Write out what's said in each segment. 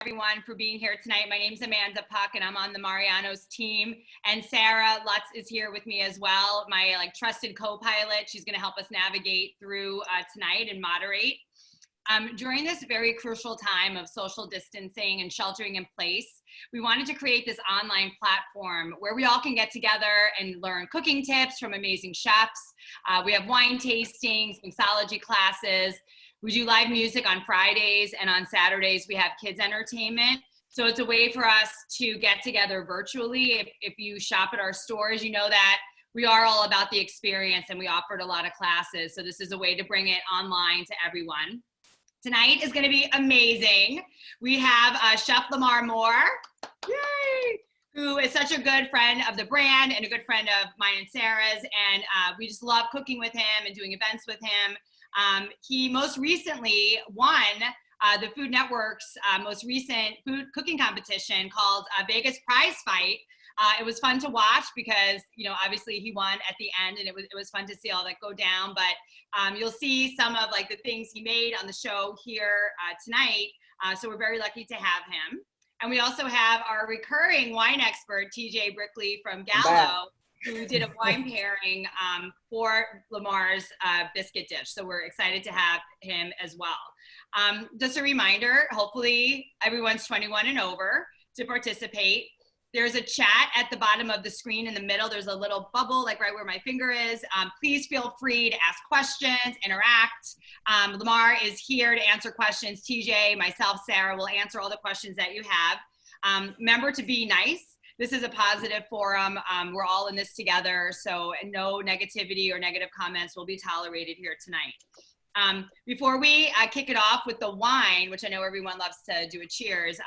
everyone for being here tonight. My name's Amanda Puck and I'm on the Mariano's team. And Sarah Lutz is here with me as well, my trusted co-pilot. She's gonna help us navigate through tonight and moderate. During this very crucial time of social distancing and sheltering in place, we wanted to create this online platform where we all can get together and learn cooking tips from amazing chefs. We have wine tastings, mixology classes. We do live music on Fridays, and on Saturdays we have kids entertainment. So it's a way for us to get together virtually. If you shop at our stores, you know that we are all about the experience and we offered a lot of classes. So this is a way to bring it online to everyone. Tonight is going to be amazing. We have Chef Lamar Moore, yay, who is such a good friend of the brand and a good friend of mine and Sarah's. And we just love cooking with him and doing events with him. He most recently won the Food Network's most recent food cooking competition called Vegas Prize Fight. It was fun to watch because, obviously he won at the end, and it was fun to see all that go down. But you'll see some of the things he made on the show here tonight. So we're very lucky to have him. And we also have our recurring wine expert, TJ Brickley from Gallo, who did a wine pairing for Lamar's biscuit dish. So we're excited to have him as well. Just a reminder, hopefully everyone's 21 and over to participate. There's a chat at the bottom of the screen in the middle. There's a little bubble right where my finger is. Please feel free to ask questions, interact. Lamar is here to answer questions. TJ, myself, Sarah will answer all the questions that you have. Remember to be nice. This is a positive forum. We're all in this together, so no negativity or negative comments will be tolerated here tonight. Before we kick it off with the wine, which I know everyone loves to do a cheers,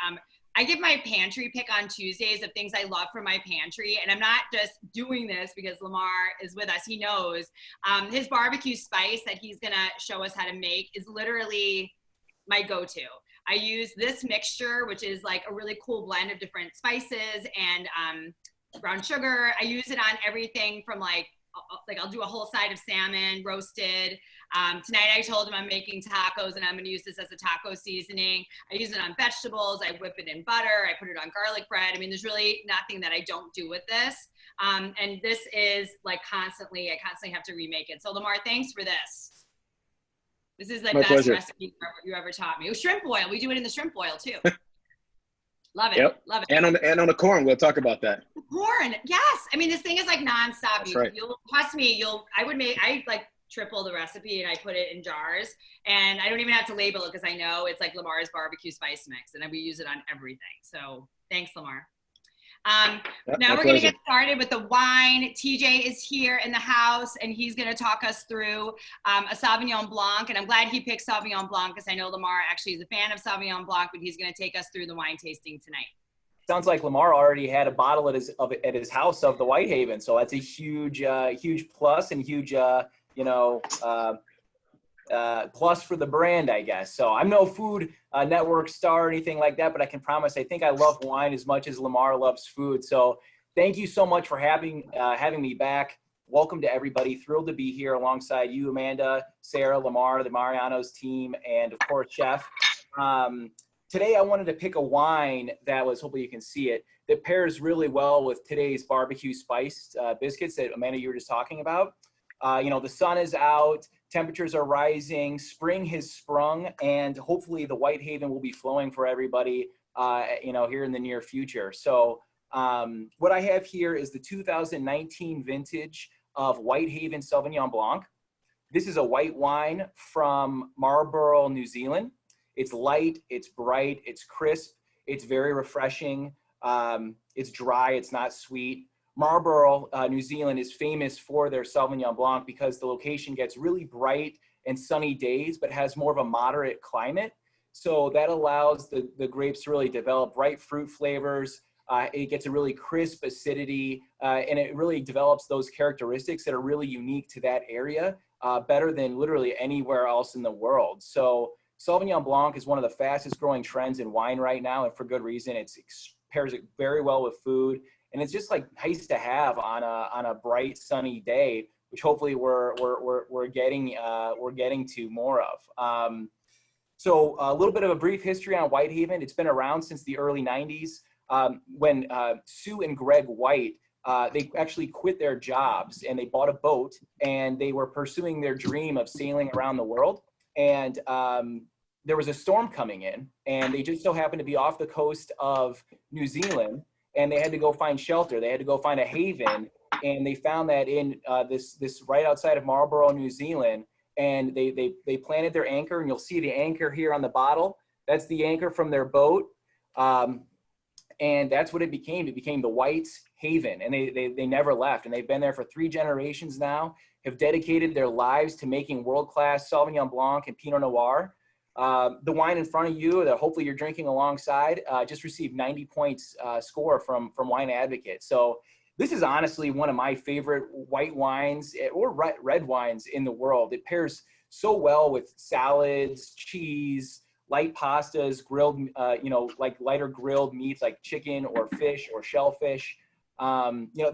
I give my pantry pick on Tuesdays of things I love from my pantry, and I'm not just doing this because Lamar is with us. He knows. His barbecue spice that he's gonna show us how to make is literally my go-to. I use this mixture, which is a really cool blend of different spices and brown sugar. I use it on everything from I'll do a whole side of salmon roasted. Tonight I told him I'm making tacos and I'm gonna use this as a taco seasoning. I use it on vegetables. I whip it in butter. I put it on garlic bread. I mean, there's really nothing that I don't do with this. And this is I constantly have to remake it. So Lamar, thanks for this. This is the best recipe you ever taught me. It was shrimp oil. We do it in the shrimp oil too. Love it. Yep. Love it. And on the corn, we'll talk about that. The corn, yes. I mean, this thing is nonstop. You'll trust me. I triple the recipe and I put it in jars, and I don't even have to label it because I know it's Lamar's barbecue spice mix, and we use it on everything. So thanks, Lamar. Now we're going to get started with the wine. TJ is here in the house, and he's going to talk us through a Sauvignon Blanc. And I'm glad he picked Sauvignon Blanc because I know Lamar actually is a fan of Sauvignon Blanc, but he's going to take us through the wine tasting tonight. Sounds like Lamar already had a bottle at his house of the Whitehaven, so that's a huge plus and huge plus for the brand, I guess. So I'm no Food Network star or anything like that, but I can promise I think I love wine as much as Lamar loves food. So thank you so much for having me back. Welcome to everybody. Thrilled to be here alongside you, Amanda, Sarah, Lamar, the Mariano's team, and of course, Chef. Today I wanted to pick a wine that was, hopefully you can see it, that pairs really well with today's barbecue spiced biscuits that Amanda, you were just talking about. The sun is out, temperatures are rising, spring has sprung, and hopefully the Whitehaven will be flowing for everybody, here in the near future. So what I have here is the 2019 vintage of Whitehaven Sauvignon Blanc. This is a white wine from Marlborough, New Zealand. It's light, it's bright, it's crisp, it's very refreshing, it's dry, it's not sweet. Marlborough, New Zealand is famous for their Sauvignon Blanc because the location gets really bright and sunny days, but has more of a moderate climate. So that allows the grapes to really develop bright fruit flavors. It gets a really crisp acidity, and it really develops those characteristics that are really unique to that area, better than literally anywhere else in the world. So Sauvignon Blanc is one of the fastest growing trends in wine right now, and for good reason. It pairs it very well with food. And it's just nice to have on a bright sunny day, which hopefully we're getting to more of. So a little bit of a brief history on Whitehaven. It's been around since the early 90s. When Sue and Greg White, they actually quit their jobs and they bought a boat and they were pursuing their dream of sailing around the world. And there was a storm coming in and they just so happened to be off the coast of New Zealand and they had to go find shelter. They had to go find a haven, and they found that in this right outside of Marlborough, New Zealand. And they planted their anchor, and you'll see the anchor here on the bottle. That's the anchor from their boat. And that's what it became. It became the White's Haven, and they never left. And they've been there for 3 generations now, have dedicated their lives to making world-class Sauvignon Blanc and Pinot Noir. The wine in front of you that hopefully you're drinking alongside just received 90 points score from Wine Advocate. So this is honestly one of my favorite white wines or red wines in the world. It pairs so well with salads, cheese, light pastas, grilled, like lighter grilled meats like chicken or fish or shellfish.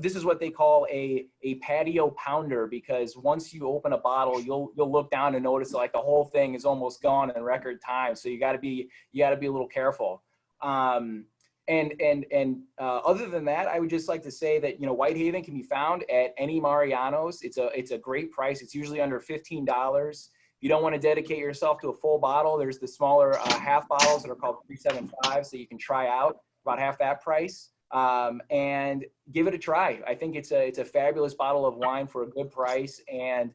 This is what they call a patio pounder, because once you open a bottle, you'll look down and notice like the whole thing is almost gone in record time. So you got to be a little careful. Other than that, I would just like to say that, Whitehaven can be found at any Mariano's. It's a great price. It's usually under $15. If you don't want to dedicate yourself to a full bottle, there's the smaller half bottles that are called $3.75, so you can try out about half that price. And give it a try. I think it's a fabulous bottle of wine for a good price, and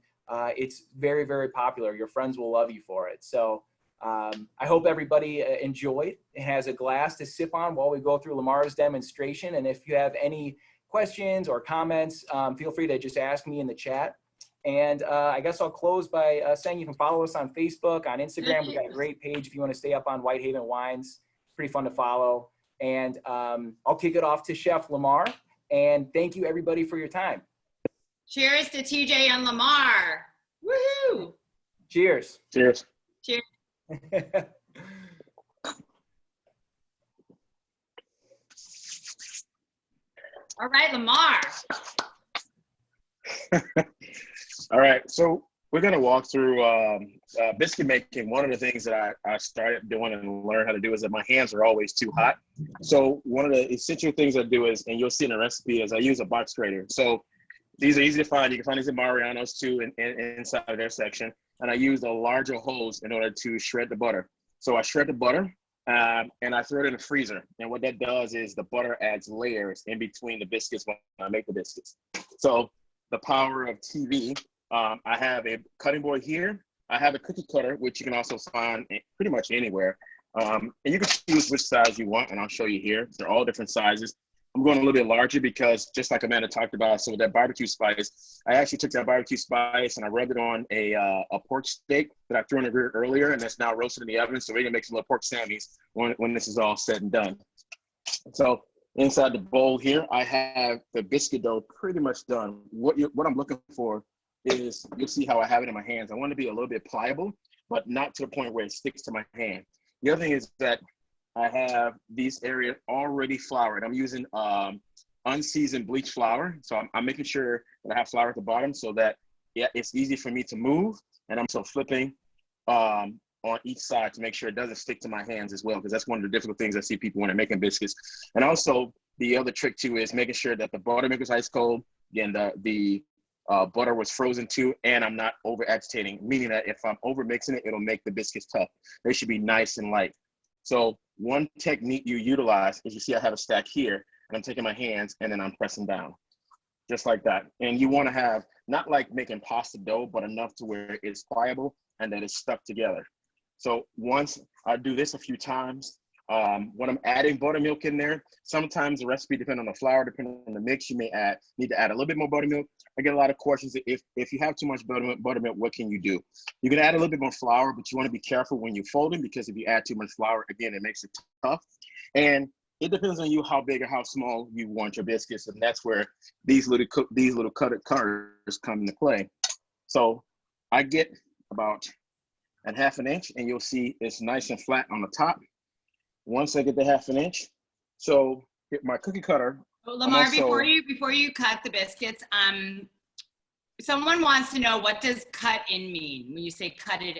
it's very, very popular. Your friends will love you for it. So I hope everybody enjoyed and has a glass to sip on while we go through Lamar's demonstration. And if you have any questions or comments, feel free to just ask me in the chat. And I guess I'll close by saying you can follow us on Facebook, on Instagram. We got a great page if you want to stay up on Whitehaven wines. Pretty fun to follow. And I'll kick it off to Chef Lamar. And thank you, everybody, for your time. Cheers to TJ and Lamar. Woohoo! Cheers. Cheers. Cheers. All right, Lamar. All right, so we're going to walk through biscuit making. One of the things that I started doing and learned how to do is that my hands are always too hot. So one of the essential things I do is, and you'll see in the recipe, is I use a box grater. So these are easy to find. You can find these at Mariano's too, inside of their section. And I use a larger hose in order to shred the butter. So I shred the butter and I throw it in the freezer. And what that does is the butter adds layers in between the biscuits when I make the biscuits. So the power of TV. I have a cutting board here. I have a cookie cutter, which you can also find pretty much anywhere. And you can choose which size you want, and I'll show you here. They're all different sizes. I'm going a little bit larger because, just like Amanda talked about, so with that barbecue spice, I actually took that barbecue spice and I rubbed it on a pork steak that I threw in the grill earlier, and that's now roasted in the oven. So we're gonna make some little pork sammies when this is all said and done. So inside the bowl here, I have the biscuit dough pretty much done. What I'm looking for is, you'll see how I have it in my hands. I want to be a little bit pliable, but not to the point where it sticks to my hand. The other thing is that I have these areas already floured. I'm using unseasoned bleach flour. So I'm making sure that I have flour at the bottom so that it's easy for me to move. And I'm still flipping on each side to make sure it doesn't stick to my hands as well, because that's one of the difficult things I see people when they're making biscuits. And also the other trick too is making sure that the buttermilk is ice cold. Again, the butter was frozen too, and I'm not over agitating, meaning that if I'm over mixing it, it'll make the biscuits tough. They should be nice and light. So one technique you utilize is, you see I have a stack here, and I'm taking my hands and then I'm pressing down, just like that. And you want to have, not like making pasta dough, but enough to where it's pliable and that it's stuck together. So once I do this a few times, when I'm adding buttermilk in there, sometimes the recipe, depending on the flour, depending on the mix, you may need to add a little bit more buttermilk. I get a lot of questions. If you have too much buttermilk, what can you do? You can add a little bit more flour, but you want to be careful when you're folding, because if you add too much flour, again, it makes it tough. And it depends on you how big or how small you want your biscuits, and that's where these little cutters come into play. So I get about a ½ inch, and you'll see it's nice and flat on the top. Once I get the ½ inch, so get my cookie cutter. Well, Lamar, before you cut the biscuits, someone wants to know, what does cut in mean when you say cut in?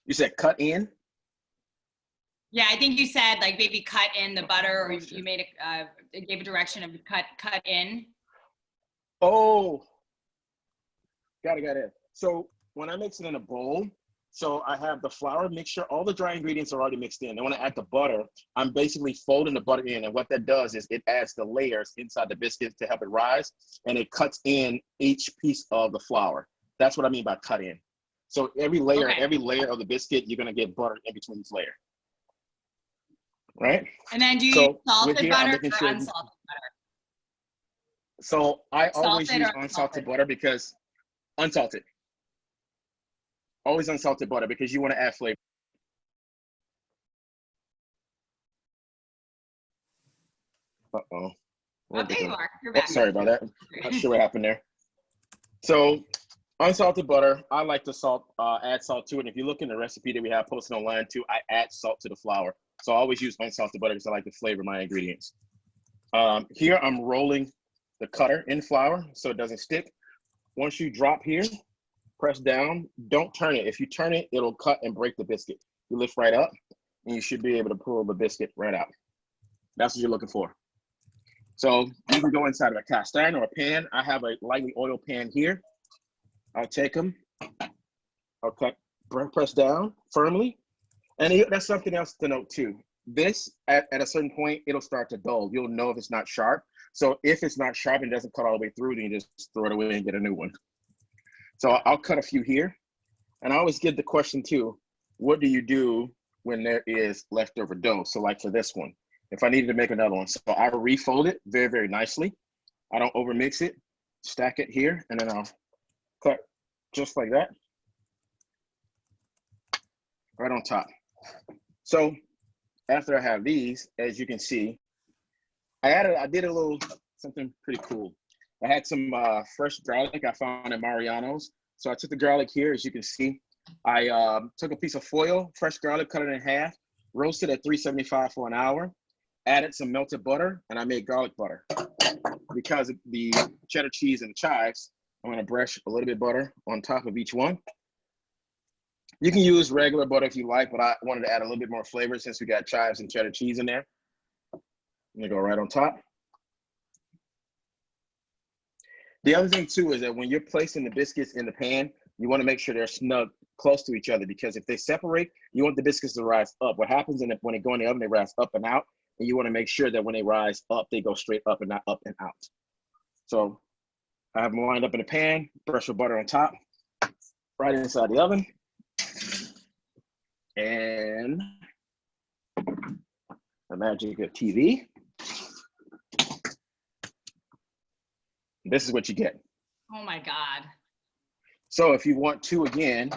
You said cut in? Yeah, I think you said like maybe cut in the butter, or you made gave a direction of cut in. Oh, got it. So when I mix it in a bowl, so I have the flour mixture, all the dry ingredients are already mixed in. And when I add the butter, I'm basically folding the butter in. And what that does is it adds the layers inside the biscuit to help it rise. And it cuts in each piece of the flour. That's what I mean by cut in. So every layer of the biscuit, you're going to get butter in between each layer. Right? And then do you use salted butter or unsalted butter? So I always use unsalted butter because unsalted. Always unsalted butter because you want to add flavor. Uh-oh. Oh, there you are. You're back. Oh, sorry about that. Not sure what happened there. So unsalted butter, I like to add salt to it. And if you look in the recipe that we have posted online too, I add salt to the flour. So I always use unsalted butter because I like to flavor my ingredients. Here I'm rolling the cutter in flour so it doesn't stick. Once you drop here, press down, don't turn it. If you turn it, it'll cut and break the biscuit. You lift right up and you should be able to pull the biscuit right out. That's what you're looking for. So you can go inside of a cast iron or a pan. I have a lightly oiled pan here. I'll take them, I'll press down firmly. And that's something else to note too. This, at a certain point, it'll start to dull. You'll know if it's not sharp. So if it's not sharp and doesn't cut all the way through, then you just throw it away and get a new one. So I'll cut a few here. And I always get the question too, what do you do when there is leftover dough? So like for this one, if I needed to make another one. So I refold it very, very nicely. I don't overmix it, stack it here, and then I'll cut just like that, right on top. So after I have these, as you can see, I did a little something pretty cool. I had some fresh garlic I found at Mariano's. So I took the garlic here, as you can see. I took a piece of foil, fresh garlic, cut it in half, roasted at 375 for an hour, added some melted butter, and I made garlic butter. Because of the cheddar cheese and the chives, I'm gonna brush a little bit of butter on top of each one. You can use regular butter if you like, but I wanted to add a little bit more flavor since we got chives and cheddar cheese in there. I'm gonna go right on top. The other thing too is that when you're placing the biscuits in the pan, you want to make sure they're snug close to each other, because if they separate, you want the biscuits to rise up. What happens when they go in the oven, they rise up and out, and you want to make sure that when they rise up, they go straight up and not up and out. So I have them lined up in the pan, brush with butter on top, right inside the oven. And the magic of TV. This is what you get. Oh my God. So if you want to, again,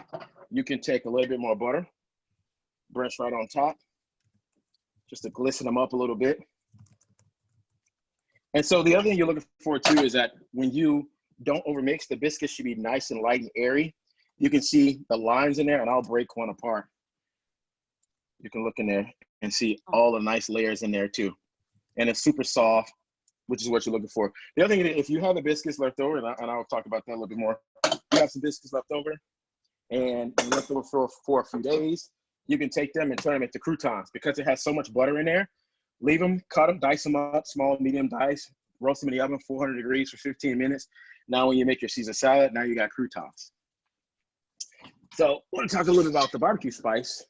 you can take a little bit more butter, brush right on top, just to glisten them up a little bit. And so the other thing you're looking for too is that when you don't overmix, the biscuits should be nice and light and airy. You can see the lines in there, and I'll break one apart. You can look in there and see all the nice layers in there too. And it's super soft, which is what you're looking for. The other thing is, if you have the biscuits left over, and I'll talk about that a little bit more, you have some biscuits left over and left over for a few days, you can take them and turn them into croutons. Because it has so much butter in there, leave them, cut them, dice them up, small, medium dice, roast them in the oven, 400 degrees for 15 minutes. Now when you make your Caesar salad, now you got croutons. So I want to talk a little bit about the barbecue spice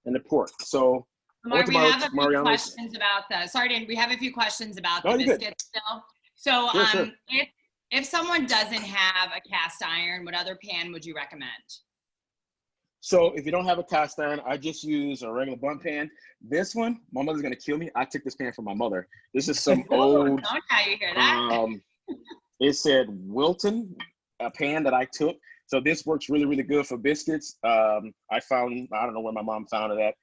and the pork. So Lamar, we have a few questions about the, we have a few questions about the biscuits still. So sure. If someone doesn't have a cast iron, what other pan would you recommend? So if you don't have a cast iron, I just use a regular bunt pan. This one, my mother's gonna kill me. I took this pan from my mother. This is some old, don't how you hear that. It said Wilton, a pan that I took. So this works really, really good for biscuits. I don't know where my mom found it at.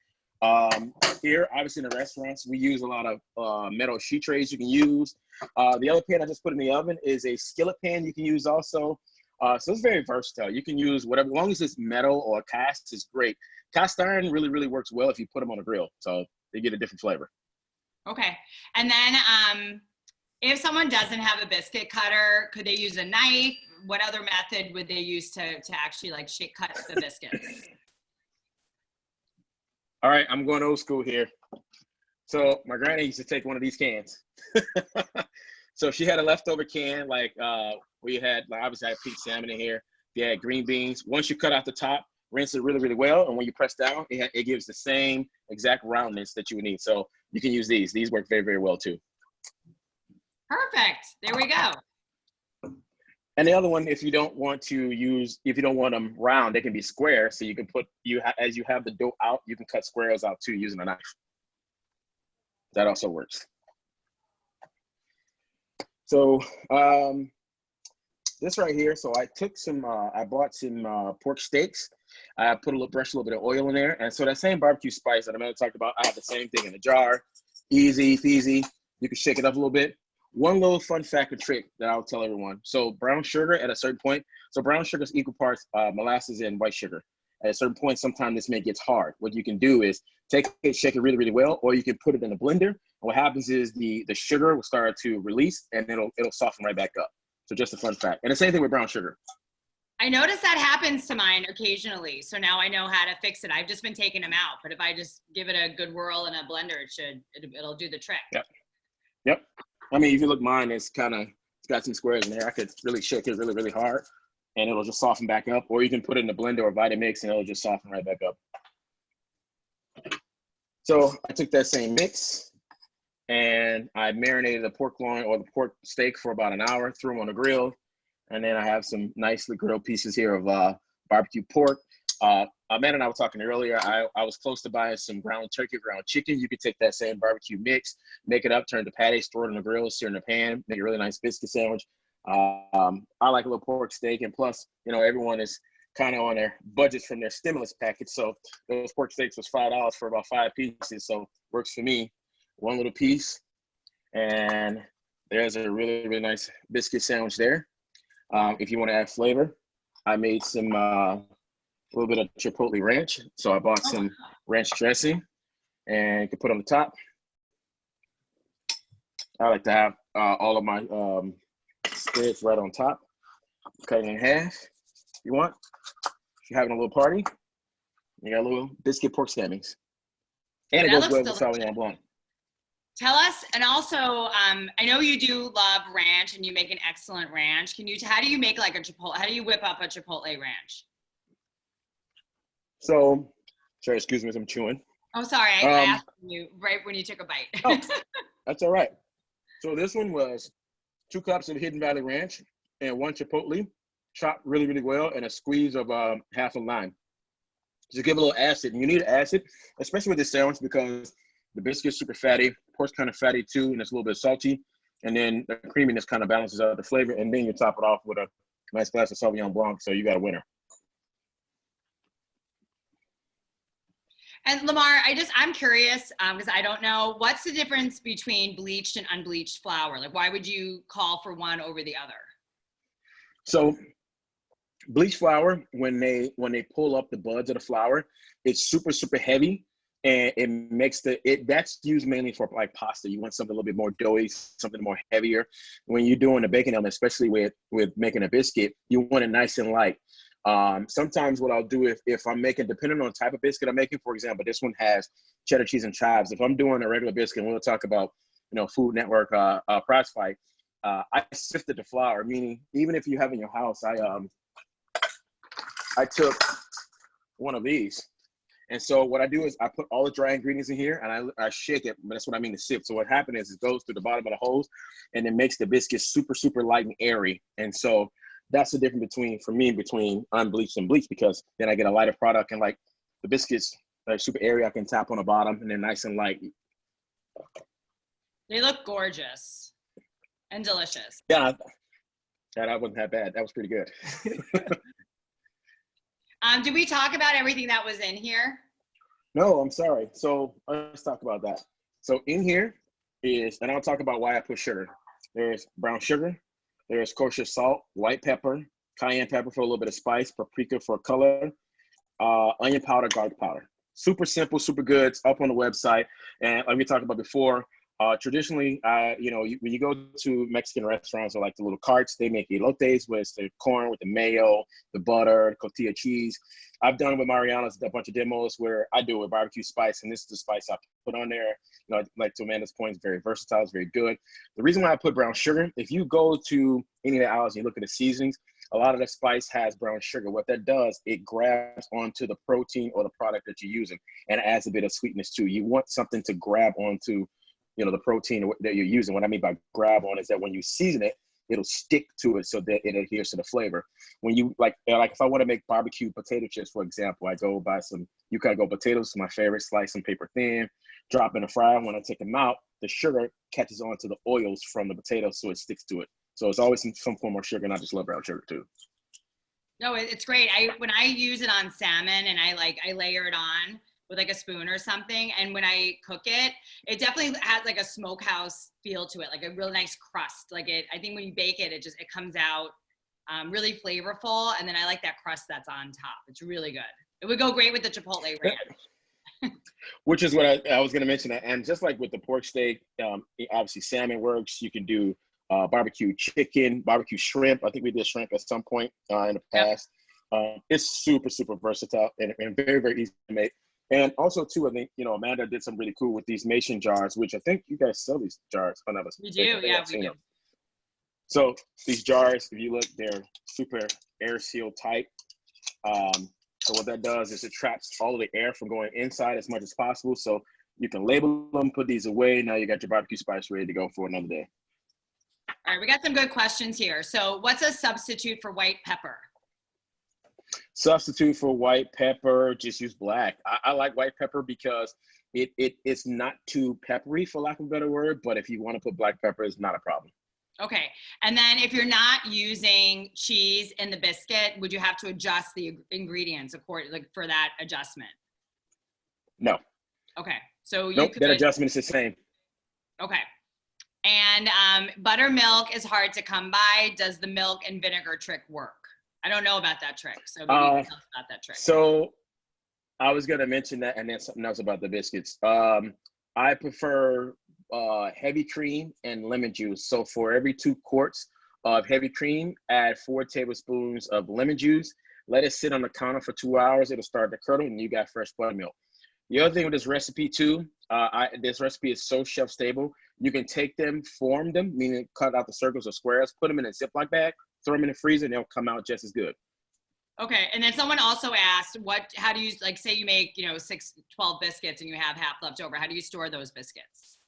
Here, obviously in the restaurants, we use a lot of metal sheet trays you can use. The other pan I just put in the oven is a skillet pan you can use also. So it's very versatile. You can use whatever, as long as it's metal or cast, it's great. Cast iron really, really works well if you put them on a grill. So they get a different flavor. Okay. And then if someone doesn't have a biscuit cutter, could they use a knife? What other method would they use to actually like cut the biscuits? All right, I'm going old school here. So my granny used to take one of these cans. So she had a leftover can, like where you had, like obviously I had pink salmon in here. You had green beans. Once you cut out the top, rinse it really, really well. And when you press down, it gives the same exact roundness that you would need. So you can use these. These work very, very well too. Perfect. There we go. And the other one, if you don't want them round, they can be square. So you can put, as you have the dough out, you can cut squares out too using a knife. That also works. So this right here, so I took some, I bought some pork steaks. I brushed a little bit of oil in there. And so that same barbecue spice that I talked about, I have the same thing in a jar. Easy, peasy. You can shake it up a little bit. One little fun fact or trick that I'll tell everyone. So brown sugar at a certain point, so brown sugar is equal parts molasses and white sugar. At a certain point, sometimes this gets hard. What you can do is take it, shake it really, really well, or you can put it in a blender. And what happens is the sugar will start to release and it'll soften right back up. So just a fun fact. And the same thing with brown sugar. I notice that happens to mine occasionally. So now I know how to fix it. I've just been taking them out, but if I just give it a good whirl in a blender, it'll do the trick. Yep. I mean, if you look, mine, it's got some squares in there. I could really shake it really, really hard and it'll just soften back up. Or you can put it in a blender or Vitamix and it'll just soften right back up. So I took that same mix and I marinated the pork loin or the pork steak for about an hour, threw them on the grill. And then I have some nicely grilled pieces here of barbecue pork. Amanda and I were talking earlier, I was close to buying some ground turkey, ground chicken. You could take that same barbecue mix, make it up, turn it to patties, throw it in the grill, sear in the pan, make a really nice biscuit sandwich. I like a little pork steak, and plus, everyone is kind of on their budgets from their stimulus package. So those pork steaks was $5 for about 5 pieces. So works for me. One little piece. And there's a really, really nice biscuit sandwich there. If you want to add flavor, I made some a little bit of chipotle ranch. So I bought some ranch dressing and you can put on the top. I like to have all of my spreads right on top. Cut it in half if you want. If you're having a little party, you got a little biscuit pork steamings. And it goes well with Sauvignon Blanc. Tell us, and also, I know you do love ranch and you make an excellent ranch. How do you make like a Chipotle, how do you whip up a Chipotle ranch? So, sorry, excuse me as I'm chewing. Oh, sorry, I asked you right when you took a bite. Oh, that's all right. So this one was 2 cups of Hidden Valley Ranch and 1 Chipotle, chopped really, really well, and a squeeze of half a lime. Just give it a little acid. And you need acid, especially with this sandwich, because the biscuit's super fatty, pork's kind of fatty too, and it's a little bit salty. And then the creaminess kind of balances out the flavor. And then you top it off with a nice glass of Sauvignon Blanc, so you got a winner. And Lamar, I'm curious, because I don't know, what's the difference between bleached and unbleached flour? Like, why would you call for one over the other? So bleached flour, when they pull up the buds of the flour, it's super, super heavy. And it makes that's used mainly for like pasta. You want something a little bit more doughy, something more heavier. When you're doing a baking element, especially with making a biscuit, you want it nice and light. Sometimes what I'll do if I'm making, depending on the type of biscuit I'm making, for example, this one has cheddar cheese and chives. If I'm doing a regular biscuit, we'll talk about, Food Network prize fight. I sifted the flour, meaning even if you have in your house, I took one of these. And so what I do is I put all the dry ingredients in here and I shake it. But that's what I mean to sift. So what happens is it goes through the bottom of the hose and it makes the biscuit super, super light and airy. And so that's the difference between unbleached and bleached, because then I get a lighter product, and like the biscuits are super airy. I can tap on the bottom and they're nice and light. They look gorgeous and delicious. Yeah, that wasn't that bad. That was pretty good. Did we talk about everything that was in here? No, I'm sorry. So let's talk about that. So in here is, and I'll talk about why I put sugar. There's brown sugar. There's kosher salt, white pepper, cayenne pepper for a little bit of spice, paprika for color, onion powder, garlic powder. Super simple, super good. It's up on the website. And like we talked about before, Traditionally, when you go to Mexican restaurants or like the little carts, they make elotes with the corn, with the mayo, the butter, tortilla cheese. I've done with Mariano's a bunch of demos where I do it with barbecue spice, and this is the spice I put on there. Like to Amanda's point, it's very versatile, it's very good. The reason why I put brown sugar, if you go to any of the aisles and you look at the seasonings, a lot of the spice has brown sugar. What that does, it grabs onto the protein or the product that you're using, and it adds a bit of sweetness too. You want something to grab onto, the protein that you're using. What I mean by grab on is that when you season it, it'll stick to it so that it adheres to the flavor. When you like if I want to make barbecue potato chips, for example, I go buy some Yucago potatoes, my favorite, slice them paper thin, drop in the fryer. When I take them out, the sugar catches onto the oils from the potatoes, so it sticks to it. So it's always some form of sugar, and I just love brown sugar too. No, it's great. When I use it on salmon and I layer it on with like a spoon or something, and when I cook it, it definitely has like a smokehouse feel to it, like a really nice crust. I think when you bake it, it comes out really flavorful, and then I like that crust that's on top. It's really good. It would go great with the Chipotle ranch. Which is what I was going to mention. And just like with the pork steak, obviously salmon works. You can do barbecue chicken, barbecue shrimp. I think we did shrimp at some point in the past. Yep. It's super, super versatile and very, very easy to make. And also too, I think, Amanda did some really cool with these mason jars, which I think you guys sell these jars. We do, yeah, we do. So these jars, if you look, they're super air seal tight. So what that does is it traps all of the air from going inside as much as possible. So you can label them, put these away. Now you got your barbecue spice ready to go for another day. All right, we got some good questions here. So what's a substitute for white pepper? Substitute for white pepper, just use black. I like white pepper because it's not too peppery, for lack of a better word, but if you want to put black pepper, it's not a problem. Okay, and then if you're not using cheese in the biscuit, would you have to adjust the ingredients for that adjustment? No. Okay, so that adjustment is the same. Okay. And buttermilk is hard to come by. Does the milk and vinegar trick work? I don't know about that trick, so maybe you can tell us about that trick. So I was going to mention that, and then something else about the biscuits. I prefer heavy cream and lemon juice. So for every 2 quarts of heavy cream, add 4 tablespoons of lemon juice. Let it sit on the counter for 2 hours. It'll start to curdle, and you got fresh buttermilk. The other thing with this recipe too, this recipe is so shelf stable. You can take them, form them, meaning cut out the circles or squares, put them in a Ziploc bag, throw them in the freezer, and they'll come out just as good. Okay, and then someone also asked, how do you, say you make, 12 biscuits and you have half left over, how do you store those biscuits?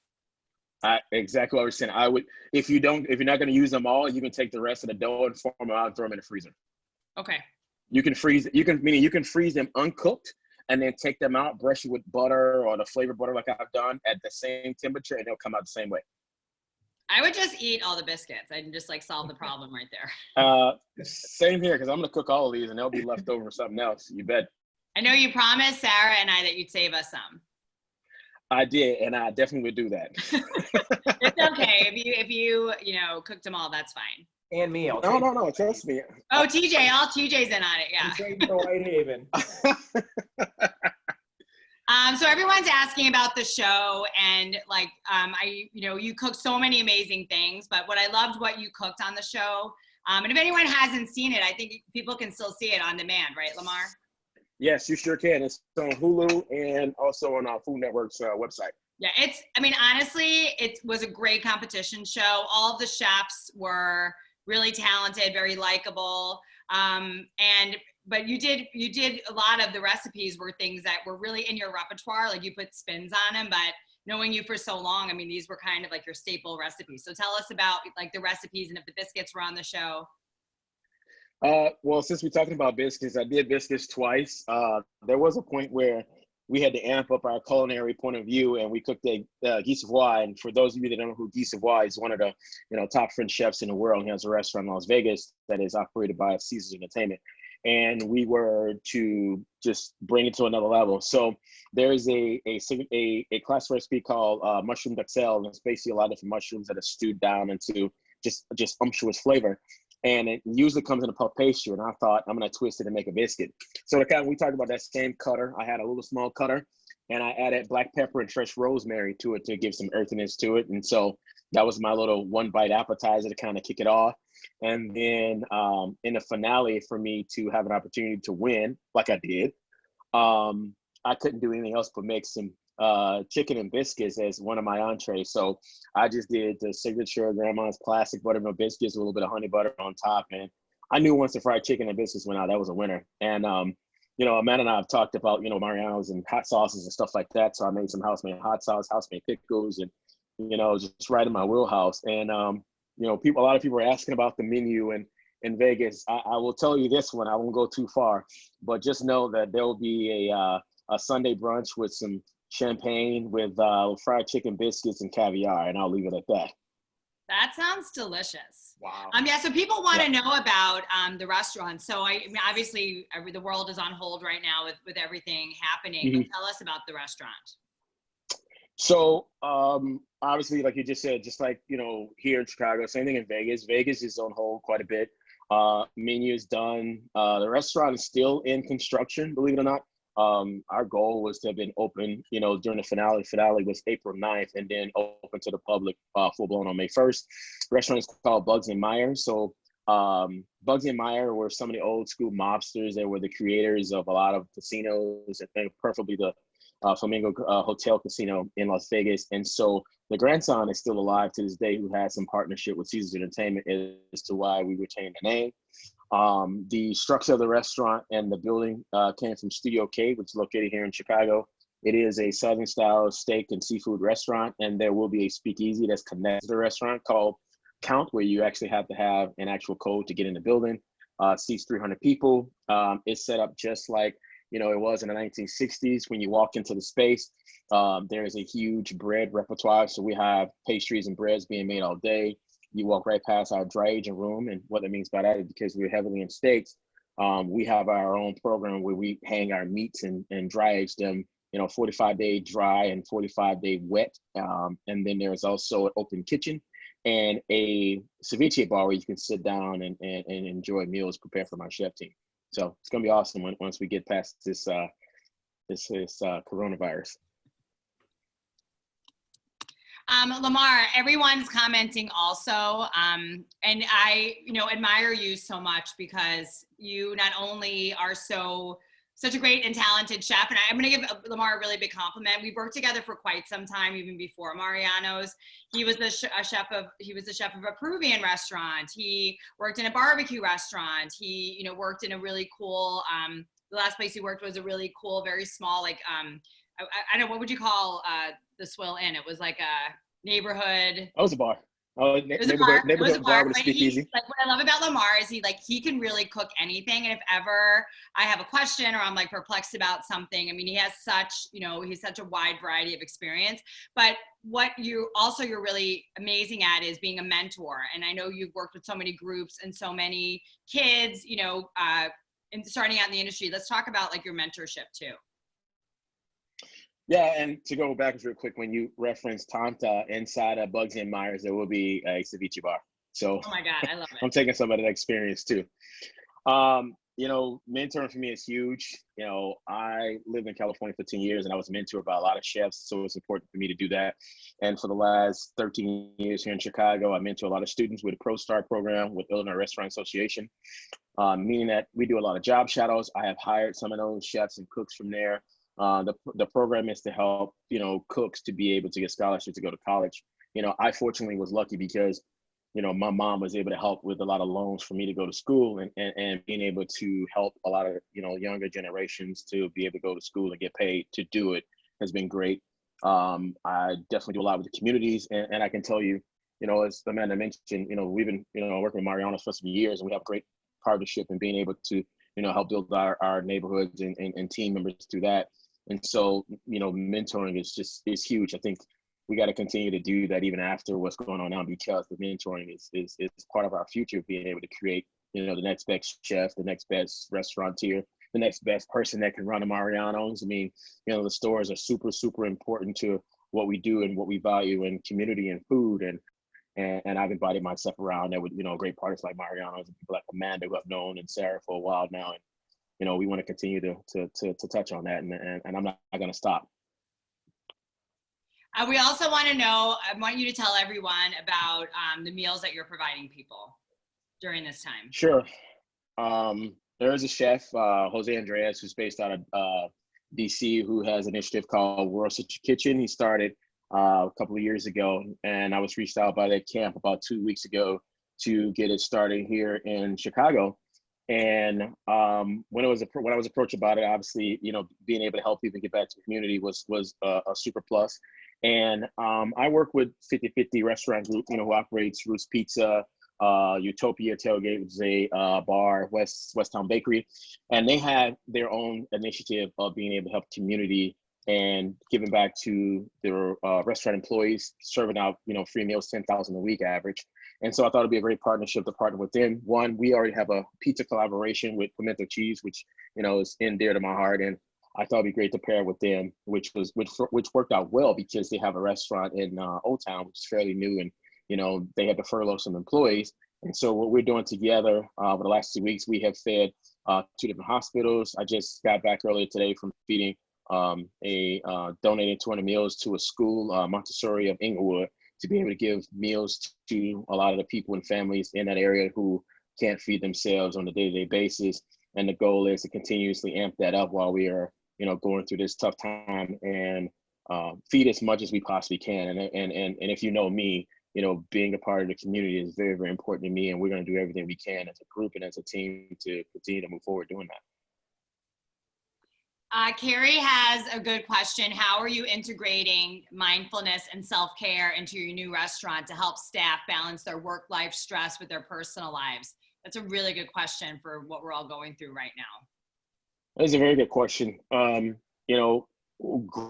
Exactly what I was saying. I would, if you're not going to use them all, you can take the rest of the dough and form them out and throw them in the freezer. Okay. You can freeze them uncooked and then take them out, brush it with butter or the flavored butter like I've done at the same temperature, and they'll come out the same way. I would just eat all the biscuits. I'd just solve the problem right there. Same here, because I'm going to cook all of these and they'll be left over for something else. You bet. I know you promised Sarah and I that you'd save us some. I did, and I definitely would do that. It's okay. If you cooked them all, that's fine. And me. No, trust me. Oh, TJ, all TJ's in on it, yeah. Whitehaven. So everyone's asking about the show, and you cooked so many amazing things, but what I loved what you cooked on the show. And if anyone hasn't seen it, I think people can still see it on demand, right, Lamar? Yes, you sure can. It's on Hulu and also on our Food Network's website. Yeah, honestly, it was a great competition show. All of the chefs were really talented, very likable. But you did a lot of the recipes were things that were really in your repertoire, like you put spins on them, but knowing you for so long, these were kind of like your staple recipes. So tell us about the recipes and if the biscuits were on the show. Well, since we're talking about biscuits, I did biscuits twice. There was a point where we had to amp up our culinary point of view, and we cooked the Guy Savoy. And for those of you that don't know who Guy Savoy is, one of the top French chefs in the world. He has a restaurant in Las Vegas that is operated by Caesars Entertainment. And we were to just bring it to another level. So there is a class recipe called mushroom d'Uxelles, and it's basically a lot of different mushrooms that are stewed down into just umptuous flavor. And it usually comes in a puff pastry, and I thought I'm gonna twist it and make a biscuit. So we talked about that same cutter. I had a little small cutter, and I added black pepper and fresh rosemary to it to give some earthiness to it. And so that was my little one bite appetizer to kind of kick it off. And then in the finale, for me to have an opportunity to win, like I did, I couldn't do anything else but make some chicken and biscuits as one of my entrees. So I just did the signature grandma's classic buttermilk biscuits with a little bit of honey butter on top. And I knew once the fried chicken and biscuits went out, that was a winner. And, Amanda and I have talked about, Mariano's and hot sauces and stuff like that. So I made some house-made hot sauce, house-made pickles, and, just right in my wheelhouse. And, a lot of people are asking about the menu in Vegas. I will tell you this one, I won't go too far, but just know that there will be a Sunday brunch with some champagne with fried chicken biscuits and caviar, and I'll leave it at that. That sounds delicious. Wow. Yeah, so people want to know about the restaurant. So obviously the world is on hold right now with everything happening. Mm-hmm. But tell us about the restaurant. So obviously, like you just said, just like, here in Chicago, same thing in Vegas. Vegas is on hold quite a bit. Menu is done. The restaurant is still in construction, believe it or not. Our goal was to have been open, during the finale. Finale was April 9th, and then open to the public full blown on May 1st. The restaurant is called Bugs and Meyer. So Bugs and Meyer were some of the old school mobsters. They were the creators of a lot of casinos, and preferably the Flamingo Hotel Casino in Las Vegas. And so the grandson is still alive to this day, who has some partnership with Caesars Entertainment, as to why we retained the name. The structure of the restaurant and the building came from Studio K, which is located here in Chicago. It is a Southern style steak and seafood restaurant, and there will be a speakeasy that's connected to the restaurant called Count, where you actually have to have an actual code to get in the building. Seats 300 people. It's set up just like it was in the 1960s. When you walk into the space, there is a huge bread repertoire. So we have pastries and breads being made all day. You walk right past our dry aging room. And what that means by that is, because we're heavily in steaks, we have our own program where we hang our meats and dry age them, 45-day dry and 45-day wet. And then there's also an open kitchen and a ceviche bar where you can sit down and enjoy meals prepared from our chef team. So it's gonna be awesome once we get past this coronavirus. Lamar, everyone's commenting also, and I, admire you so much, because you not only are such a great and talented chef, and I'm going to give Lamar a really big compliment. We've worked together for quite some time, even before Mariano's. He was the chef of a Peruvian restaurant. He worked in a barbecue restaurant. He, worked in a really cool. The last place he worked was a really cool, very small, like I don't know, what would you call the Swill Inn? It was like a neighborhood. Oh, it was a bar. Oh, neighborhood bar with a speakeasy. Like, what I love about Lamar is he can really cook anything. And if ever I have a question or I'm like perplexed about something, I mean, he has he's such a wide variety of experience. But what you're really amazing at is being a mentor. And I know you've worked with so many groups and so many kids, and starting out in the industry. Let's talk about like your mentorship too. Yeah, and to go back real quick, when you reference Tanta, inside of Bugs and Myers, there will be a ceviche bar. So, oh my God, I love it. I'm taking some of that experience too. Mentoring for me is huge. I lived in California for 10 years, and I was mentored by a lot of chefs, so it's important for me to do that. And for the last 13 years here in Chicago, I mentor a lot of students with a Pro Star program with Illinois Restaurant Association, meaning that we do a lot of job shadows. I have hired some of those chefs and cooks from there. The program is to help, cooks to be able to get scholarships to go to college. I fortunately was lucky because, my mom was able to help with a lot of loans for me to go to school, and being able to help a lot of, younger generations to be able to go to school and get paid to do it has been great. I definitely do a lot with the communities, and I can tell you, as Amanda mentioned, we've been, working with Mariano's for some years, and we have great partnership and being able to, help build our neighborhoods and team members through that. And so, mentoring is huge. I think we got to continue to do that even after what's going on now, because the mentoring is part of our future, being able to create, the next best chef, the next best restaurateur, the next best person that can run a Mariano's. I mean, the stores are super, super important to what we do and what we value in community and food. And I've invited myself around there with, great partners like Mariano's and people like Amanda, who I've known, and Sarah for a while now. And, we want to continue to touch on that, and I'm not going to stop. We also want to know, I want you to tell everyone about the meals that you're providing people during this time. Sure. There is a chef, Jose Andreas, who's based out of DC, who has an initiative called World City Kitchen. He started a couple of years ago, and I was reached out by that camp about 2 weeks ago to get it started here in Chicago. And when I was approached about it, obviously, being able to help people get back to the community was a super plus. And I work with 50/50 Restaurant Group, who operates Roots Pizza, Utopia Tailgate, which is a bar, Westtown Bakery, and they have their own initiative of being able to help community and giving back to their restaurant employees, serving out free meals, 10,000 a week average. And so I thought it'd be a great partnership to partner with them. One, we already have a pizza collaboration with Pimento Cheese, which is in dear to my heart, and I thought it'd be great to pair with them, which worked out well because they have a restaurant in Old Town, which is fairly new, and they had to furlough some employees. And so what we're doing together over the last 2 weeks, we have fed 2 different hospitals. I just got back earlier today from feeding donating 200 meals to a school, Montessori of Inglewood, to be able to give meals to a lot of the people and families in that area who can't feed themselves on a day-to-day basis. And the goal is to continuously amp that up while we are, going through this tough time, and feed as much as we possibly can. And if you know me, being a part of the community is very, very important to me, and we're going to do everything we can as a group and as a team to continue to move forward doing that. Carrie has a good question. How are you integrating mindfulness and self-care into your new restaurant to help staff balance their work-life stress with their personal lives? That's a really good question for what we're all going through right now. That's a very good question.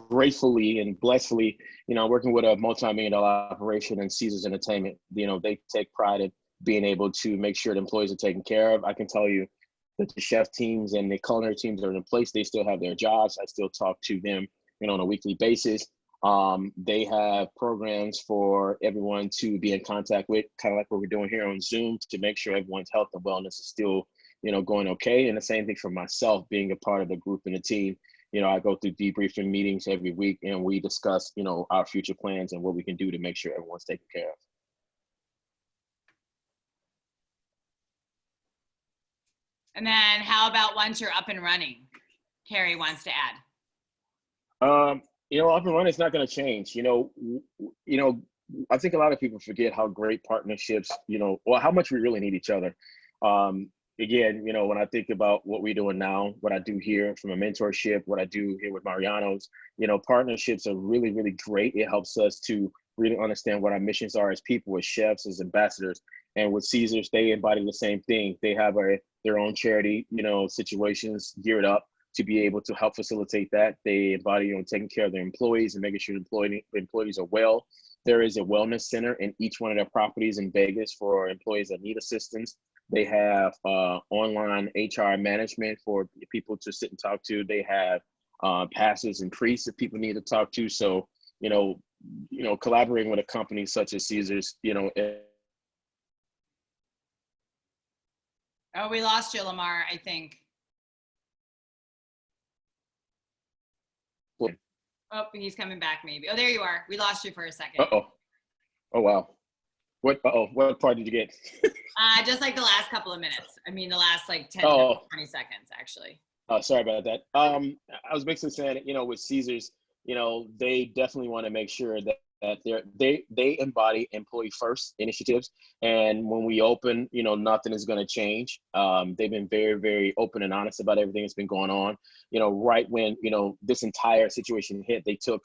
Gratefully and blessedly, working with a multi-million-dollar operation in Caesars Entertainment, they take pride in being able to make sure the employees are taken care of. I can tell you that the chef teams and the culinary teams are in place. They still have their jobs. I still talk to them, on a weekly basis. They have programs for everyone to be in contact with, kind of like what we're doing here on Zoom, to make sure everyone's health and wellness is still, going okay. And the same thing for myself, being a part of the group and the team. I go through debriefing meetings every week, and we discuss, our future plans and what we can do to make sure everyone's taken care of. And then how about once you're up and running? Carrie wants to add. Up and running is not going to change. I think a lot of people forget how great partnerships, or how much we really need each other. Again, when I think about what we're doing now, what I do here from a mentorship, what I do here with Mariano's, partnerships are really, really great. It helps us to really understand what our missions are as people, as chefs, as ambassadors. And with Caesars, they embody the same thing. They have their own charity, situations geared up to be able to help facilitate that. They embody, taking care of their employees and making sure employees are well. There is a wellness center in each one of their properties in Vegas for employees that need assistance. They have online HR management for people to sit and talk to. They have pastors and priests that people need to talk to. So, collaborating with a company such as Caesars, Oh, we lost you, Lamar, I think. Oh, he's coming back maybe. Oh, there you are. We lost you for a second. Uh-oh. Oh, wow. What part did you get? Just like the last couple of minutes. I mean, the last like 10, 20 seconds, actually. Oh, sorry about that. I was basically saying, with Caesars, they definitely want to make sure that they embody employee first initiatives. And when we open, nothing is going to change. They've been very, very open and honest about everything that's been going on. Right when, this entire situation hit, they took,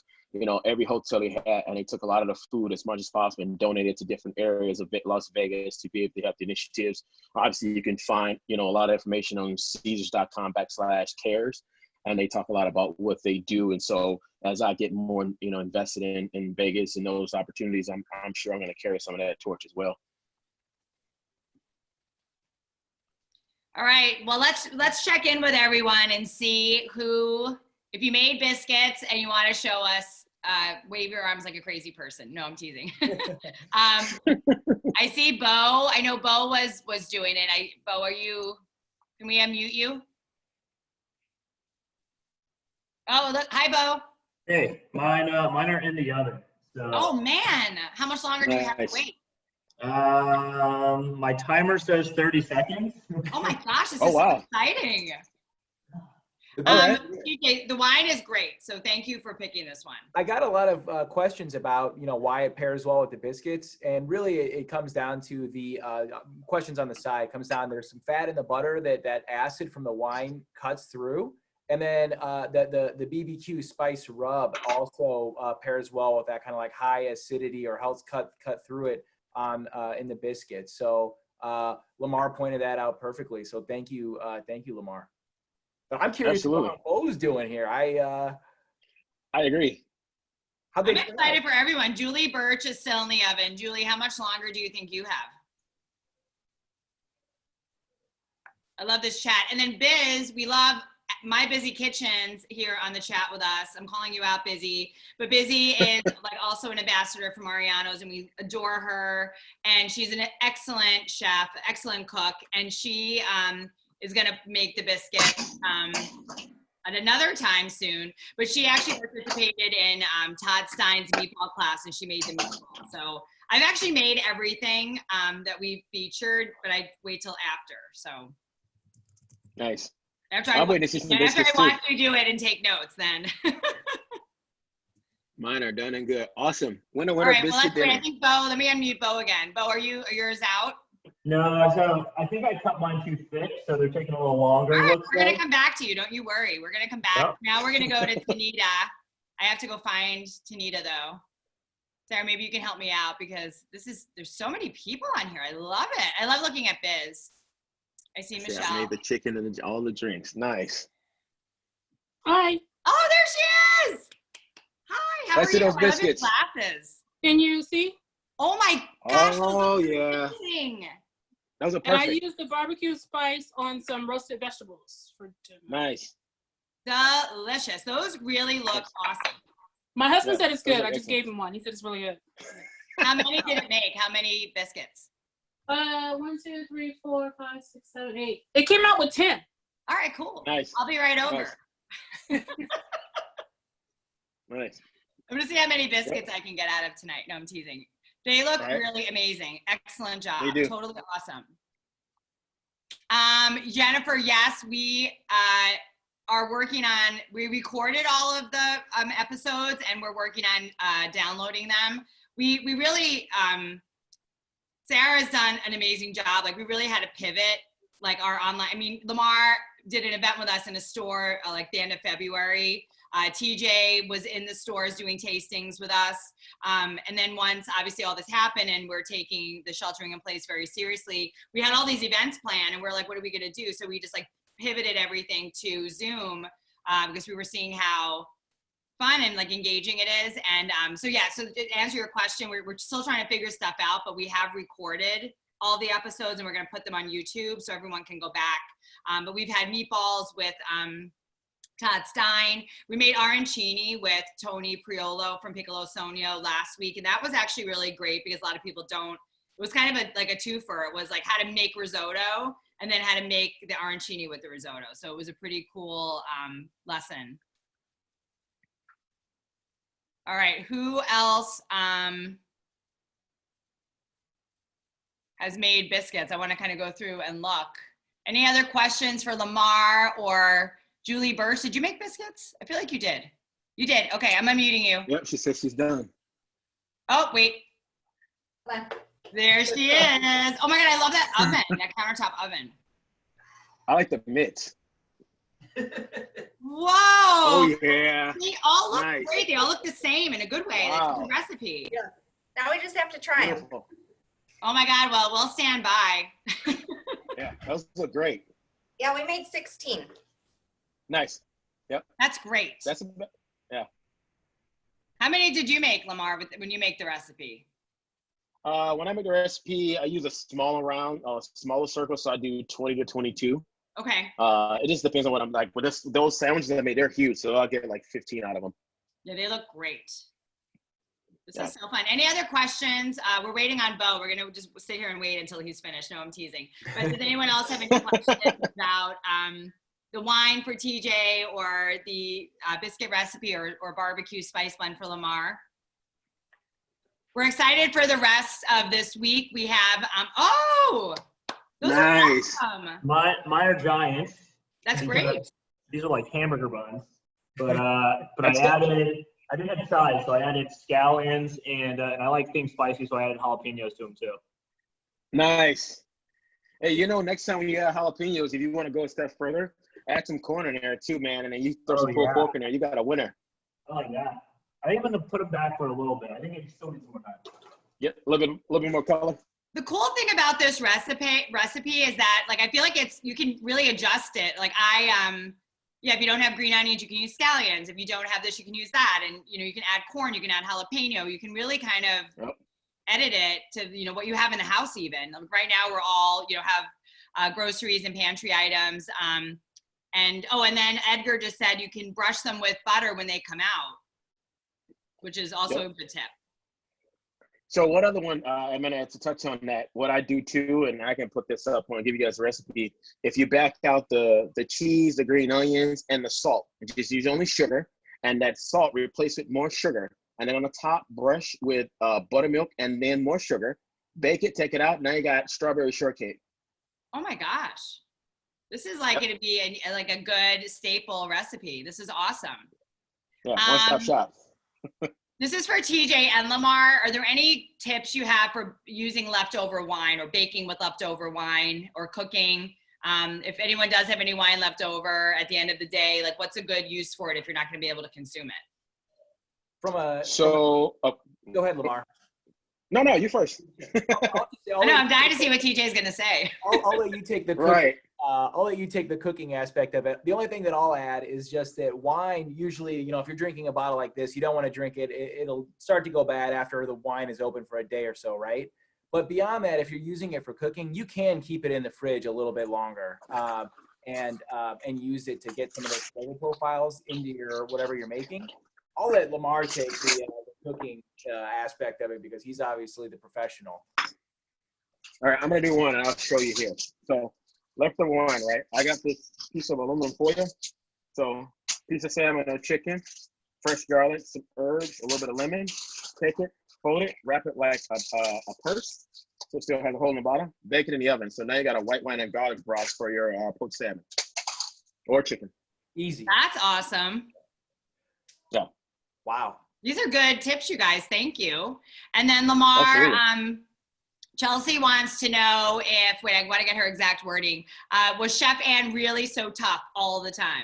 every hotel they had, and they took a lot of the food as much as possible and donated to different areas of Las Vegas to be able to help the initiatives. Obviously, you can find, a lot of information on Caesars.com/cares. And they talk a lot about what they do. And so as I get more, invested in Vegas and those opportunities, I'm sure I'm going to carry some of that torch as well. All right. Well, let's check in with everyone and see who, if you made biscuits and you want to show us, wave your arms like a crazy person. No, I'm teasing. I see Bo. I know Bo was doing it. Bo, can we unmute you? Oh, look. Hi, Bo. Hey, mine are in the oven. So, Oh man, how much longer do you have to Nice. wait? my timer says 30 seconds. Oh my gosh, this Oh, is wow. so exciting. All right. TJ, the wine is great, so thank you for picking this one. I got a lot of questions about, why it pairs well with the biscuits. And really it comes down to the questions on the side. It comes down, there's some fat in the butter that acid from the wine cuts through. And then the BBQ spice rub also pairs well with that kind of like high acidity, or helps cut through it in the biscuits. So Lamar pointed that out perfectly. So thank you, Lamar. But I'm curious Absolutely. what Bo's doing here. I agree. How'd I'm they excited for everyone. Julie Burch is still in the oven. Julie, how much longer do you think you have? I love this chat. And then Biz, we love My Busy Kitchens here on the chat with us. I'm calling you out, Busy. But Busy is like also an ambassador for Mariano's, and we adore her. And she's an excellent chef, excellent cook. And she is going to make the biscuits at another time soon. But she actually participated in Todd Stein's meatball class, and she made the meatball. So I've actually made everything that we featured, but I wait till after. So Nice. after I'm waiting to see some biscuits, too. watch you do it and take notes, then. Mine are done and good. Awesome. Winner, All winner, right, well, biscuit that's great. I dinner. think Bo, let me unmute Bo again. Bo, are yours out? No, so I think I cut mine too thick, so they're taking a little longer. All right, Looks we're going like. to come back to you. Don't you worry. We're going to come back. Yep. Now we're going to go to Tanita. I have to go find Tanita, though. Sarah, maybe you can help me out, because there's so many people on here. I love it. I love looking at Biz. I see See, Michelle. I made the chicken and all the drinks. Nice. Hi, Oh, there she is. Hi, how Let's are see you? those I love your biscuits. glasses. can you see? Oh my gosh, those Oh, look yeah. amazing. That was a And I perfect. used the barbecue spice on some roasted vegetables for dinner. Nice. Delicious. Those really look awesome. My husband Yeah, said it's those good. are I just excellent. gave him one. He said it's really good. How many did it make? How many biscuits? 1, 2, 3, 4, 5, 6, 7, 8. It came out with 10. All right, cool. Nice. I'll be right over. Nice. Nice. I'm gonna see how many biscuits I can get out of tonight. No, I'm teasing. They look All right. really amazing. Excellent job. They do. Totally awesome. Jennifer, yes, we are working on, we recorded all of the episodes, and we're working on downloading them. We really, Sarah's done an amazing job. Like, we really had to pivot, like, our online, I mean, Lamar did an event with us in a store, like the end of February. TJ was in the stores doing tastings with us. And then once obviously all this happened and we're taking the sheltering in place very seriously, we had all these events planned, and we're like, what are we gonna do? So we just like pivoted everything to Zoom because we were seeing how fun and like engaging it is. And so yeah, so to answer your question, we're still trying to figure stuff out, but we have recorded all the episodes and we're gonna put them on YouTube so everyone can go back. But we've had meatballs with Todd Stein. We made arancini with Tony Priolo from Piccolo Sonio last week, and that was actually really great because a lot of people don't. It was kind of like a twofer. It was like how to make risotto and then how to make the arancini with the risotto. So it was a pretty cool lesson. All right, who else has made biscuits? I want to kind of go through and look. Any other questions for Lamar or Julie Burch? Did you make biscuits? I feel like you did. You did. Okay, I'm unmuting you. Yep, she says she's done. Oh, wait. There she is. Oh my God, I love that oven, that countertop oven. I like the mitts. Whoa. Oh, yeah. They all look Nice. great. They all look the same in a good way. That's a Wow. good recipe. Yeah. Now we just have to try them. Beautiful. Oh my God, well, we'll stand by. Yeah, those look great. Yeah, we made 16. Nice. That's great. That's How many did you make, Lamar, when you make the recipe? when I make a recipe, I use a smaller circle, so I do 20 to 22. Okay. It just depends on what I'm like. But those sandwiches I made, they're huge, so I'll get like 15 out of them. Yeah, they look great. This Yeah. is so fun. Any other questions? We're waiting on Bo. We're gonna just sit here and wait until he's finished. No, I'm teasing. But does anyone else have any questions about the wine for TJ or the biscuit recipe or barbecue spice blend for Lamar? We're excited for the rest of this week. We have, those Nice. are awesome. Mine are giants. That's These great. are- These are like hamburger buns. But That's I didn't have sides, so I added scallions and I like things spicy, so I added jalapenos to them too. Nice. Hey, you know, next time when you add jalapenos, if you want to go a step further, add some corn in there too, man, and then you throw some pulled pork in there. You got a winner. I like that. I think I'm gonna put them back for a little bit. I think it still needs some more time. Yep, a little bit more color. The cool thing about this recipe is that, like, I feel like you can really adjust it. Like if you don't have green onions, you can use scallions. If you don't have this, you can use that. And, you know, you can add corn, you can add jalapeno. You can really kind of edit it to, you know, what you have in the house even. Like right now we're all, you know, have groceries and pantry items. And then Edgar just said you can brush them with butter when they come out, which is also a good tip. So what other one, I'm going to touch on that, what I do too, and I can put this up when I give you guys a recipe. If you back out the cheese, the green onions, and the salt, just use only sugar, and that salt, replace with more sugar. And then on the top, brush with buttermilk and then more sugar. Bake it, take it out. Now you got strawberry shortcake. Oh my gosh. This is like going to be like a good staple recipe. This is awesome. Yeah, one-stop shop. This is for TJ and Lamar. Are there any tips you have for using leftover wine or baking with leftover wine or cooking? If anyone does have any wine left over at the end of the day, like what's a good use for it if you're not going to be able to consume it? Go ahead, Lamar. No, you first. I'm dying to see what TJ's going to say. I'll let you take the cooking. Right. I'll let you take the cooking aspect of it. The only thing that I'll add is just that wine, usually, you know, if you're drinking a bottle like this, you don't want to drink it. It'll start to go bad after the wine is open for a day or so, right? But beyond that, if you're using it for cooking, you can keep it in the fridge a little bit longer and use it to get some of those flavor profiles into your whatever you're making. I'll let Lamar take the cooking aspect of it because he's obviously the professional. All right, I'm going to do one, and I'll show you here. So leftover wine, right? I got this piece of aluminum foil. So piece of salmon or chicken, fresh garlic, some herbs, a little bit of lemon. Take it, fold it, wrap it like a purse, so it still has a hole in the bottom. Bake it in the oven. So now you got a white wine and garlic broth for your pork salmon or chicken. Easy. That's awesome. Yeah. Wow. These are good tips, you guys. Thank you. And then Lamar, Absolutely. Chelsea wants to know if, I want to get her exact wording. Was Chef Ann really so tough all the time?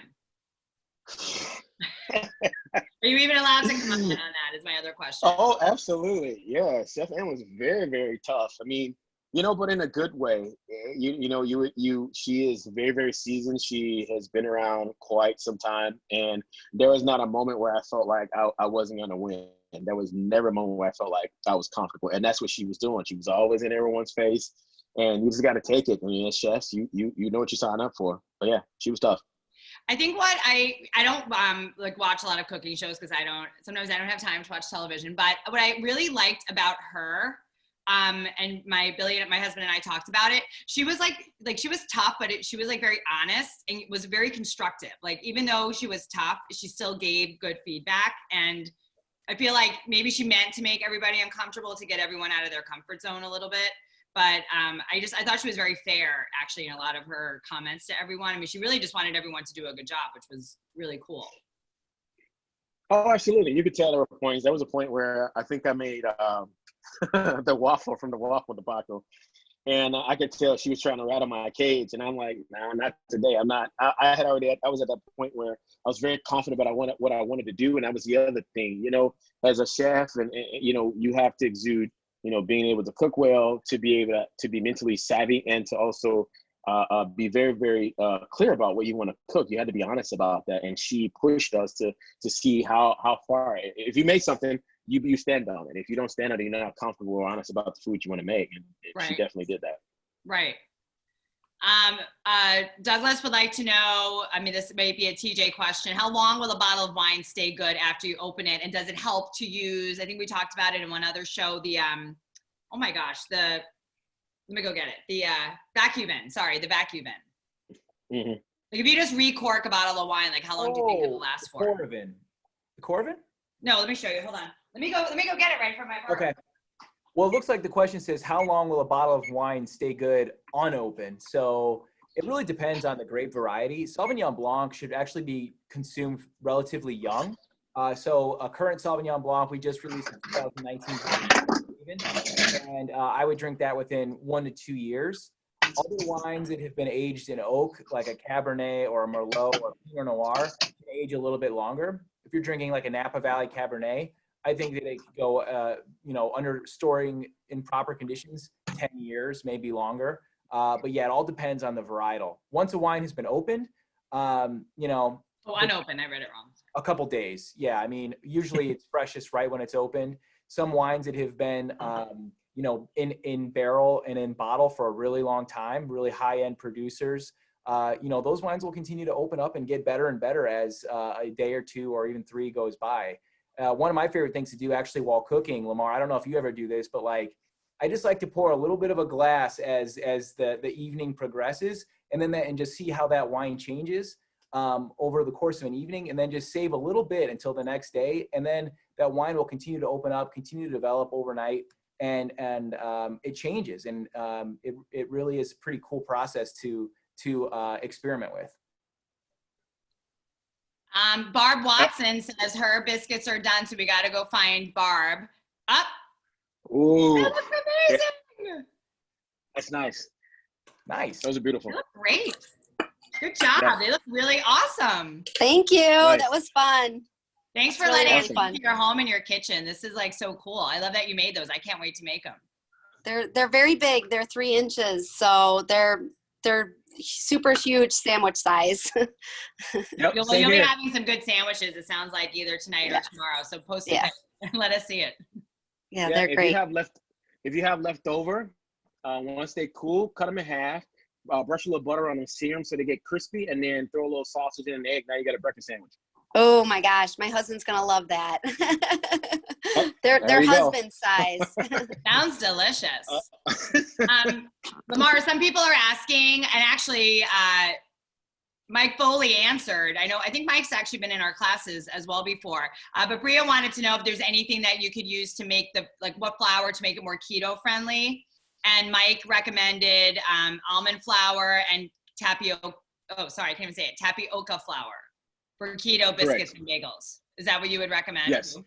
Are you even allowed to comment on that is my other question. Oh, absolutely. Yeah. Chef Ann was very, very tough. I mean, you know, but in a good way. She is very, very seasoned. She has been around quite some time. And there was not a moment where I felt like I wasn't going to win. And there was never a moment where I felt like I was comfortable. And that's what she was doing. She was always in everyone's face. And you just got to take it. I mean, as chefs, you know what you sign up for. But yeah, she was tough. I think what I don't like watch a lot of cooking shows because sometimes I don't have time to watch television. But what I really liked about her, and my husband and I talked about it. She was like she was tough, but she was like very honest and was very constructive. Like even though she was tough, she still gave good feedback. And I feel like maybe she meant to make everybody uncomfortable to get everyone out of their comfort zone a little bit. But I thought she was very fair, actually, in a lot of her comments to everyone. I mean, she really just wanted everyone to do a good job, which was really cool. Oh, absolutely. You could tell there were points. There was a point where I think I made the waffle from the waffle debacle. And I could tell she was trying to rattle my cage. And I'm like, no, not today. I'm not. I was at that point where I was very confident about what I wanted to do. And that was the other thing, you know, as a chef and you know, you have to exude, you know, being able to cook well, to be able to be mentally savvy and to also be very, very clear about what you want to cook. You had to be honest about that. And she pushed us to see how far, if you make something, you stand on it. If you don't stand on it, you're not comfortable or honest about the food you want to make. And right. She definitely did that. Right. Douglas would like to know, I mean, this may be a TJ question. How long will a bottle of wine stay good after you open it? And does it help to use, I think we talked about it in one other show, the, oh my gosh, let me go get it. The vacuum bin, the vacuum bin. Mm-hmm. Like if you just recork a bottle of wine, like how long do you think it'll last for? The Corvin? No, let me show you. Hold on. Let me go get it right from my bar. Okay. Well, it looks like the question says, how long will a bottle of wine stay good unopened? So it really depends on the grape variety. Sauvignon Blanc should actually be consumed relatively young. So a current Sauvignon Blanc we just released in 2019, and I would drink that within 1 to 2 years. Other wines that have been aged in oak, like a Cabernet or a Merlot or a Pinot Noir, can age a little bit longer. If you're drinking like a Napa Valley Cabernet, I think that it could go, under storing in proper conditions, 10 years, maybe longer. But yeah, it all depends on the varietal. Once a wine has been opened, Oh, unopened. I read it wrong. a couple days. Yeah, I mean, usually it's freshest right when it's opened. Some wines that have been, in barrel and in bottle for a really long time, really high-end producers, those wines will continue to open up and get better and better as a day or two or even 3 goes by. One of my favorite things to do actually while cooking, Lamar, I don't know if you ever do this, but I just like to pour a little bit of a glass as the evening progresses, and just see how that wine changes over the course of an evening, and then just save a little bit until the next day, and then that wine will continue to open up, continue to develop overnight, and it changes, and it really is a pretty cool process to experiment with. Barb Watson says her biscuits are done, so we got to go find Barb. Up. Ooh, They look amazing. that's nice. Nice. Those are beautiful. They look great. Good job. Yeah. They look really awesome. Thank you. Nice. That was fun. Thanks for That's really letting us awesome. into your home and your kitchen. This is so cool. I love that you made those. I can't wait to make them. They're very big. They're 3 inches, so they're super huge sandwich size. Yep, You'll same be here. having some good sandwiches, it sounds like, either tonight or tomorrow. So post it and let us see it. Yeah, Yeah, they're if great. you have leftover, once they cool, cut them in half. Brush a little butter on them, sear them so they get crispy, and then throw a little sausage in an egg. Now you got a breakfast sandwich. Oh my gosh, my husband's gonna love that. there they're you go. husband size. Sounds delicious. Lamar, some people are asking, and actually, Mike Foley answered. I think Mike's actually been in our classes as well before. But Bria wanted to know if there's anything that you could use to make what flour to make it more keto friendly. And Mike recommended almond flour and tapioca. Oh, sorry, I can't even say it. Tapioca flour for keto biscuits and bagels. Is that what you would recommend? Yes.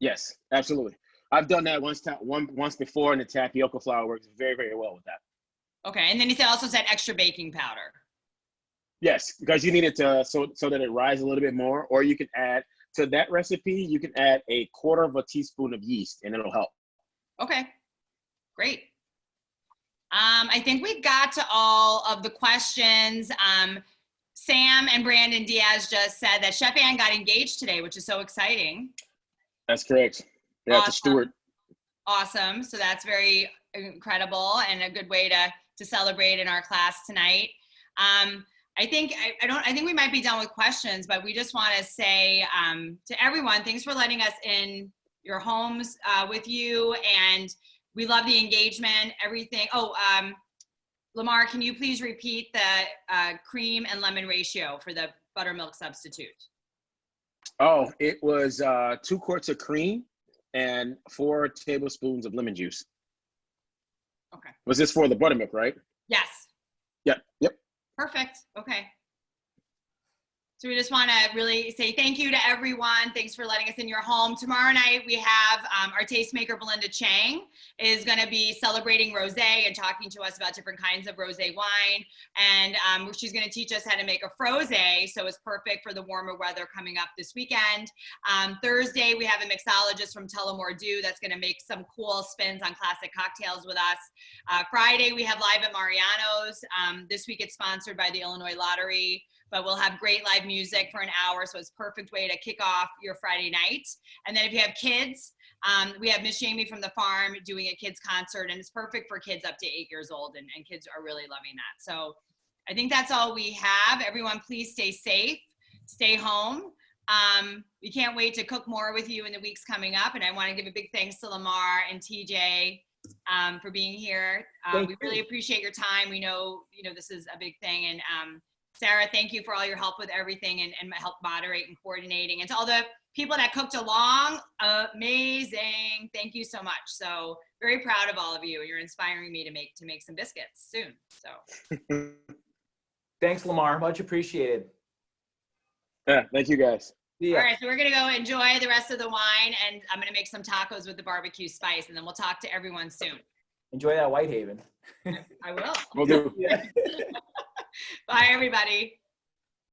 Yes, absolutely. I've done that once before, and the tapioca flour works very, very well with that. Okay, and then he also said extra baking powder. Yes, because you need it to so that it rises a little bit more, or you can add to that recipe. You can add a 1/4 teaspoon of yeast, and it'll help. Okay, great. I think we got to all of the questions. Sam and Brandon Diaz just said that Chef Ann got engaged today, which is so exciting. That's correct. Yeah, Awesome. to Stuart. Awesome. So that's very incredible and a good way to celebrate in our class tonight. I think we might be done with questions, but we just want to say to everyone, thanks for letting us in your homes with you, and we love the engagement, everything. Oh, Lamar, can you please repeat the cream and lemon ratio for the buttermilk substitute? Oh, it was 2 quarts of cream and 4 tablespoons of lemon juice. Okay. Was this for the buttermilk, right? Yes. Yep. Perfect. Okay. So we just want to really say thank you to everyone. Thanks for letting us in your home. Tomorrow night, we have our tastemaker, Belinda Chang, is going to be celebrating rosé and talking to us about different kinds of rosé wine. And she's going to teach us how to make a frosé, so it's perfect for the warmer weather coming up this weekend. Thursday, we have a mixologist from Tullamore Dew that's going to make some cool spins on classic cocktails with us. Friday, we have Live at Mariano's. This week, it's sponsored by the Illinois Lottery. But we'll have great live music for an hour, so it's a perfect way to kick off your Friday night. And then if you have kids, we have Miss Jamie from the farm doing a kids concert, and it's perfect for kids up to 8 years old, and kids are really loving that. So I think that's all we have. Everyone, please stay safe, stay home. We can't wait to cook more with you in the weeks coming up, and I want to give a big thanks to Lamar and TJ for being here. We really appreciate your time. We know this is a big thing, and Sarah, thank you for all your help with everything and help moderate and coordinating. And to all the people that cooked along, amazing. Thank you so much. So very proud of all of you. You're inspiring me to make some biscuits soon. So Thanks, Lamar. Much appreciated. Yeah, thank you guys. See ya. all right, so we're gonna go enjoy the rest of the wine, and I'm gonna make some tacos with the barbecue spice, and then we'll talk to everyone soon. Enjoy that Whitehaven. I will. We'll do. Yeah. Bye, everybody.